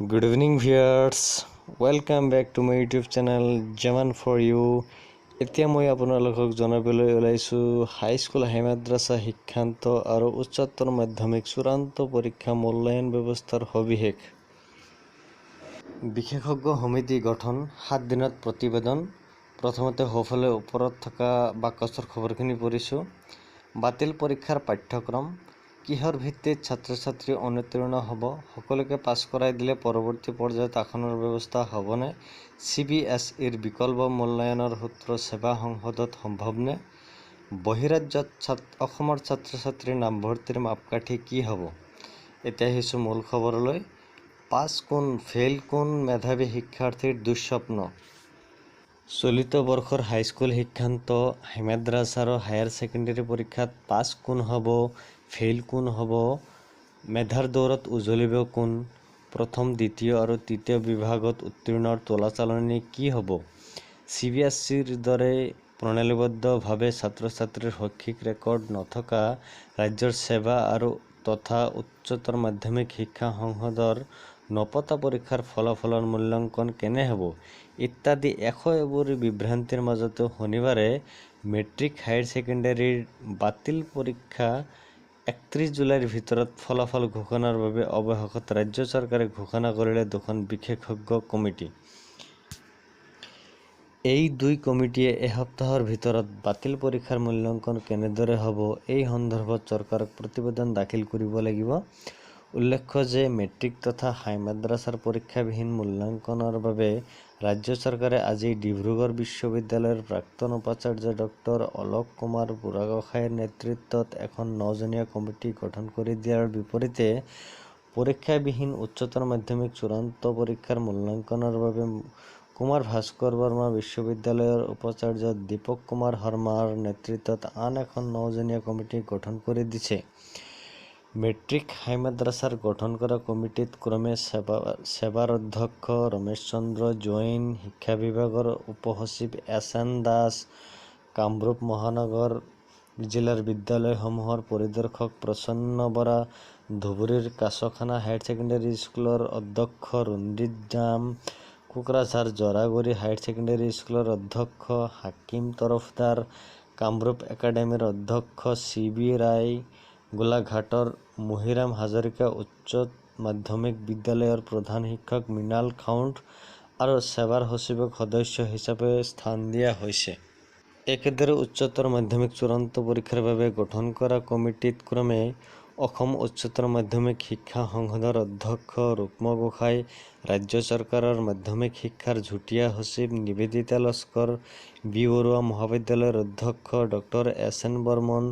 Good evening viewers, welcome back to my YouTube channel Jaman for you. এতিয়া মই আপোনালোকক জনাবলৈ ওলাইছো হাই স্কুল হাই মাদ্ৰাছা শিক্ষান্ত আৰু উচ্চতৰ মাধ্যমিক চূড়ান্ত পৰীক্ষা মূল্যায়ন ব্যৱস্থাৰ সবিশেষ। বিশেষজ্ঞ সমিতি গঠন 7 দিনত প্ৰতিবেদন। প্ৰথমতে হফলে ওপৰত থকা বাকচৰ খবৰখিনি পঢ়িছো। বাতিল পৰীক্ষাৰ পাঠ্যক্ৰম কিহৰ ভিত্তিত ছাত্ৰ ছাত্ৰী অনুত্তীৰ্ণ হ'ব, সকলোকে পাছ কৰাই দিলে পৰৱৰ্তী পৰ্যায়ত আসনৰ ব্যৱস্থা হ'বনে, CBSEৰ বিকল্প মূল্যায়নৰ সূত্ৰ সেৱা সংসদত সম্ভৱনে, বহিৰাজ্যত অসমৰ ছাত্ৰ ছাত্ৰীৰ নামভৰ্তিৰ মাপকাঠি কি হ'ব। এতিয়া আহিছোঁ মূল খবৰলৈ। পাছ কোন ফেইল কোন মেধাৱী শিক্ষাৰ্থীৰ দুঃস্বপ্ন। চলিত বৰ্ষৰ হাইস্কুল শিক্ষান্ত হাই মাদ্ৰাছা আৰু হায়াৰ ছেকেণ্ডেৰী পৰীক্ষাত পাছ কোন হ'ব, ফেইল কোন হ'ব, মেধাৰ দৌৰত উজ্বলিব কোন, প্ৰথম দ্বিতীয় আৰু তৃতীয় বিভাগত উত্তীৰ্ণৰ তোলাচালনি কি হ'ব। CBSEৰ দৰে প্ৰণালীবদ্ধভাৱে ছাত্ৰ ছাত্ৰীৰ শৈক্ষিক ৰেকৰ্ড নথকা ৰাজ্যৰ সেৱা আৰু তথা উচ্চতৰ মাধ্যমিক শিক্ষা সংসদৰ নপতা পৰীক্ষাৰ ফলাফলৰ মূল্যাংকন কেনে হ'ব ইত্যাদি এশএবোৰি বিভ্ৰান্তিৰ মাজতো শনিবাৰে মেট্ৰিক হায়াৰ ছেকেণ্ডেৰীৰ বাতিল পৰীক্ষা 31 জুলাইৰ ভিতৰত ফলাফল ঘোষণাৰ বাবে অৱশেষত ৰাজ্য চৰকাৰে ঘোষণা কৰিলে দুখন বিশেষজ্ঞ কমিটি। এই দুই কমিটিয়ে এসপ্তাহৰ ভিতৰত বাতিল পৰীক্ষাৰ মূল্যাংকন কেনেদৰে হ'ব এই সন্দৰ্ভত চৰকাৰক প্ৰতিবেদন দাখিল কৰিব লাগিব। উল্লেখ্য যে মেট্ৰিক তথা হাই মাদ্ৰাছাৰ পৰীক্ষাবিহীন মূল্যাংকনৰ বাবে ৰাজ্য চৰকাৰে আজি ডিব্ৰুগড় বিশ্ববিদ্যালয়ৰ প্ৰাক্তন উপাচাৰ্য ডক্টৰ অলোক কুমাৰ বুঢ়াগোহাঁইৰ নেতৃত্বত এখন 9জনীয়া কমিটি গঠন কৰি দিয়াৰ বিপৰীতে পৰীক্ষাবিহীন উচ্চতৰ মাধ্যমিক চূড়ান্ত পৰীক্ষাৰ মূল্যাংকনৰ বাবে কুমাৰ ভাস্কৰ বৰ্মা বিশ্ববিদ্যালয়ৰ উপাচাৰ্য দীপক কুমাৰ শৰ্মাৰ নেতৃত্বত আন এখন 9জনীয়া কমিটি গঠন কৰি দিছে। মেট্ৰিক হাই মাদ্ৰাছাৰ গঠন কৰা কমিটিত ক্ৰমে সেৱাৰ অধ্যক্ষ ৰমেশ চন্দ্ৰ জৈন, শিক্ষা বিভাগৰ উপসচিব SN দাস, কামৰূপ মহানগৰ জিলাৰ বিদ্যালয়সমূহৰ পৰিদৰ্শক প্ৰসন্ন বৰা, ধুবুৰীৰ কাছখানা হায়াৰ ছেকেণ্ডেৰী স্কুলৰ অধ্যক্ষ ৰঞ্জিত দাম, কোকৰাঝাৰ জৰাগুৰি হায়াৰ ছেকেণ্ডেৰী স্কুলৰ অধ্যক্ষ হাকিম তৰফদাৰ, কামৰূপ একাডেমীৰ অধ্যক্ষ CB ৰায়, গোলাঘাটৰ মহিৰাম হাজৰিকা উচ্চ মাধ্যমিক বিদ্যালয়ৰ প্ৰধান শিক্ষক মৃণাল খাউণ্ড আৰু সেৱাৰ সচিবক সদস্য হিচাপে স্থান দিয়া হৈছে। একেদৰে উচ্চতৰ মাধ্যমিক চূড়ান্ত পৰীক্ষাৰ বাবে গঠন কৰা কমিটিত ক্ৰমে অসম উচ্চতৰ মাধ্যমিক শিক্ষা সংসদৰ অধ্যক্ষ ৰুক্ম গোহাঁই, ৰাজ্য চৰকাৰৰ মাধ্যমিক শিক্ষাৰ যুটীয়া সচিব নিবেদিতা লস্কৰ, বি বৰুৱা মহাবিদ্যালয়ৰ অধ্যক্ষ ডক্টৰ SN বৰ্মন,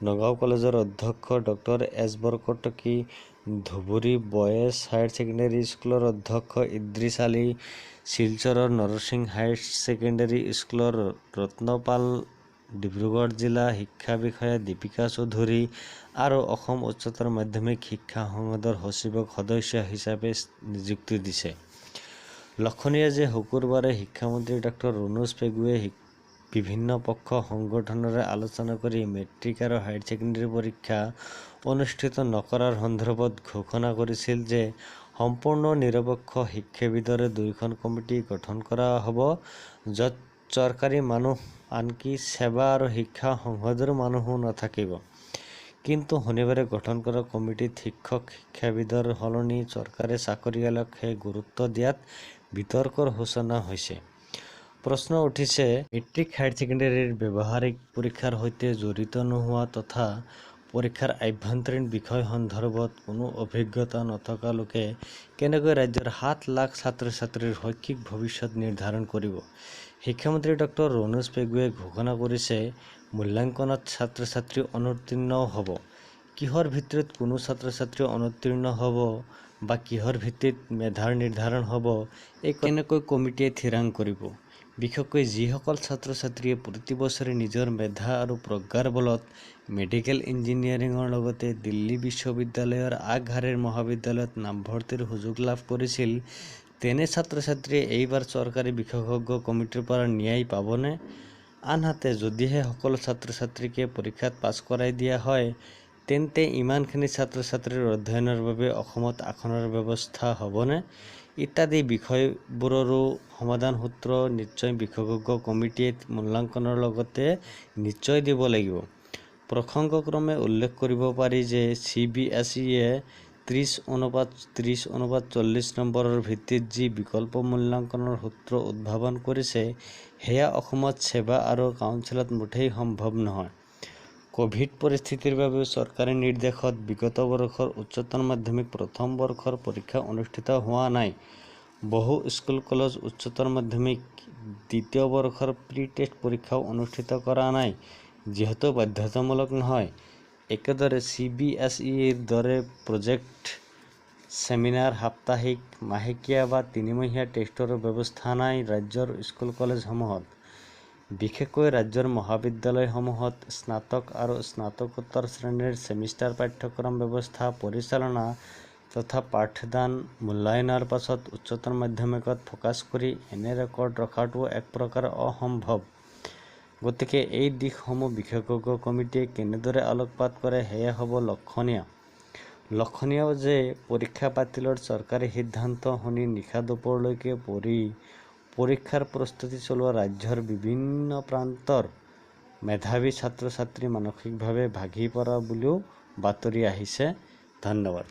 নগাঁও কলেজৰ অধ্যক্ষ doctor S Borkotoky, Dhubri boys higher secondary স্কুলৰ অধ্যক্ষ ইদ্ৰিছ আলী, শিলচৰৰ নৰসিং হায়াৰ ছেকেণ্ডেৰী স্কুলৰ ৰত্নপাল, ডিব্ৰুগড় জিলা শিক্ষা বিষয়া দীপিকা চৌধুৰী আৰু অসম উচ্চতৰ মাধ্যমিক শিক্ষা সংসদৰ সচিবক সদস্য হিচাপে নিযুক্তি দিছে। লক্ষণীয় যে শুকুৰবাৰে শিক্ষামন্ত্ৰী ডক্টৰ ৰণোজ পেগুৱে বিভিন্ন পক্ষ সংগঠনেৰে আলোচনা কৰি মেট্ৰিক আৰু হায়াৰ ছেকেণ্ডেৰী পৰীক্ষা অনুষ্ঠিত নকৰাৰ সন্দৰ্ভত ঘোষণা কৰিছিল যে সম্পূৰ্ণ নিৰপেক্ষ শিক্ষাবিদৰে 2খন কমিটি গঠন কৰা হ'ব, য'ত চৰকাৰী মানুহ আনকি সেৱা আৰু শিক্ষা সংসদৰ মানুহো নাথাকিব। কিন্তু শনিবাৰে গঠন কৰা কমিটিত শিক্ষাবিদৰ সলনি চৰকাৰে চাকৰিয়ালকহে গুৰুত্ব দিয়াত বিতৰ্কৰ সূচনা হৈছে। প্ৰশ্ন উঠিছে, মেট্ৰিক হায়াৰ ছেকেণ্ডেৰীৰ ব্যৱহাৰিক পৰীক্ষাৰ সৈতে জড়িত নোহোৱা তথা পৰীক্ষাৰ আভ্যন্তৰীণ বিষয় সন্দৰ্ভত কোনো অভিজ্ঞতা নথকা লোকে কেনেকৈ ৰাজ্যৰ 7 লাখ ছাত্ৰ ছাত্ৰীৰ শৈক্ষিক ভৱিষ্যত নিৰ্ধাৰণ কৰিব। শিক্ষামন্ত্ৰী ডক্টৰ ৰণোজ পেগুৱে ঘোষণা কৰিছে, মূল্যাংকনত ছাত্ৰ ছাত্ৰী অনুত্তীৰ্ণও হ'ব। কিহৰ ভিত্তিত কোনো ছাত্ৰ ছাত্ৰী অনুত্তীৰ্ণ হ'ব বা কিহৰ ভিত্তিত মেধাৰ নিৰ্ধাৰণ হ'ব এই কেনেকৈ কমিটিয়ে থিৰাং কৰিব। বিশেষকৈ যিসকল ছাত্ৰ ছাত্ৰীয়ে প্ৰতি বছৰে নিজৰ মেধা আৰু প্ৰজ্ঞাৰ বলত মেডিকেল ইঞ্জিনিয়াৰিঙৰ লগতে দিল্লী বিশ্ববিদ্যালয়ৰ আগশাৰীৰ মহাবিদ্যালয়ত নামভৰ্তিৰ সুযোগ লাভ কৰিছিল, তেনে ছাত্ৰ ছাত্ৰীয়ে এইবাৰ চৰকাৰী বিশেষজ্ঞ কমিটিৰ পৰা ন্যায় পাবনে। আনহাতে যদিহে সকলো ছাত্ৰ ছাত্ৰীকে পৰীক্ষাত পাছ কৰাই দিয়া হয়, তেন্তে ইমানখিনি ছাত্ৰ ছাত্ৰীৰ অধ্যয়নৰ বাবে অসমত আসনৰ ব্যৱস্থা হ'বনে ইত্যাদি বিষয়বোৰৰো সমাধান সূত্ৰ নিশ্চয় বিশেষজ্ঞ কমিটিয়ে মূল্যাংকনৰ লগতে নিশ্চয় দিব লাগিব। প্ৰসংগক্ৰমে উল্লেখ কৰিব পাৰি যে CBSE 30:30:40 নম্বৰৰ ভিত্তিত যি বিকল্প মূল্যাংকনৰ সূত্ৰ উদ্ভাৱন কৰিছে সেয়া অসমত সেৱা আৰু কাউন্সিলত মুঠেই সম্ভৱ নহয়। কোভিড পৰিস্থিতিৰ বাবে চৰকাৰী নিৰ্দেশত বিগত বৰ্ষৰ উচ্চতৰ মাধ্যমিক প্ৰথম বৰ্ষৰ পৰীক্ষা অনুষ্ঠিত হোৱা নাই। বহু স্কুল কলেজ উচ্চতৰ মাধ্যমিক দ্বিতীয় বৰ্ষৰ প্ৰি টেষ্ট পৰীক্ষাও অনুষ্ঠিত কৰা নাই যিহেতু বাধ্যতামূলক নহয়। একেদৰে CBSEৰ দৰে প্ৰজেক্ট ছেমিনাৰ সাপ্তাহিক মাহেকীয়া বা তিনিমহীয়া টেষ্টৰো ব্যৱস্থা নাই ৰাজ্যৰ স্কুল কলেজসমূহত। বিশেষকৈ ৰাজ্যৰ মহাবিদ্যালয়সমূহত স্নাতক আৰু স্নাতকোত্তৰ শ্ৰেণীৰ ছেমিষ্টাৰ পাঠ্যক্ৰম ব্যৱস্থা পৰিচালনা তথা পাঠদান মূল্যায়নৰ পাছত উচ্চতৰ মাধ্যমিকত ফ'কাছ কৰি এনে ৰেকৰ্ড ৰখাটো এক প্ৰকাৰ অসম্ভৱ। গতিকে এই দিশসমূহ বিশেষজ্ঞ কমিটিয়ে কেনেদৰে আলোকপাত কৰে সেয়া হ'ব লক্ষণীয় যে পৰীক্ষা বাতিলৰ চৰকাৰী সিদ্ধান্ত শুনি নিশা দুপৰলৈকে পঢ়ি পৰীক্ষাৰ প্ৰস্তুতি চলোৱা ৰাজ্যৰ বিভিন্ন প্ৰান্তৰ মেধাৱী ছাত্ৰ ছাত্ৰী মানসিকভাৱে ভাগি পৰা বুলিও বাতৰি আহিছে। ধন্যবাদ।